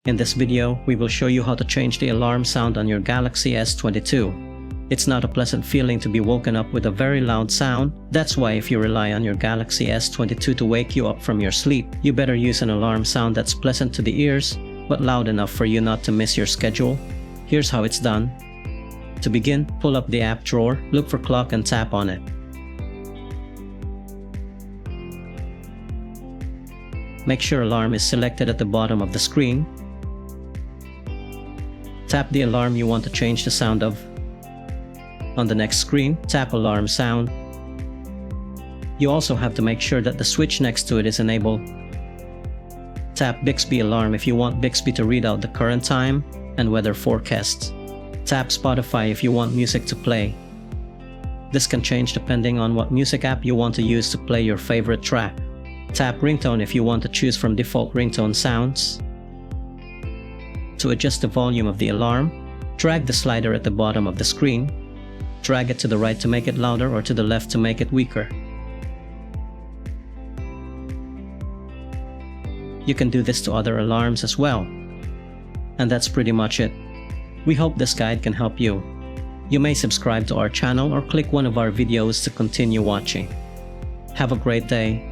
In this video, we will show you how to change the alarm sound on your Galaxy S22. It's not a pleasant feeling to be woken up with a very loud sound. That's why if you rely on your Galaxy S22 to wake you up from your sleep, you better use an alarm sound that's pleasant to the ears, but loud enough for you not to miss your schedule. Here's how it's done. To begin, pull up the app drawer, look for clock and tap on it. Make sure alarm is selected at the bottom of the screen. Tap the alarm you want to change the sound of. On the next screen, tap alarm sound. You also have to make sure that the switch next to it is enabled. Tap Bixby alarm if you want Bixby to read out the current time and weather forecasts. Tap Spotify if you want music to play. This can change depending on what music app you want to use to play your favorite track. Tap ringtone if you want to choose from default ringtone sounds. To adjust the volume of the alarm, drag the slider at the bottom of the screen. Drag it to the right to make it louder or to the left to make it weaker. You can do this to other alarms as well. And that's pretty much it. We hope this guide can help you. You may subscribe to our channel or click one of our videos to continue watching. Have a great day.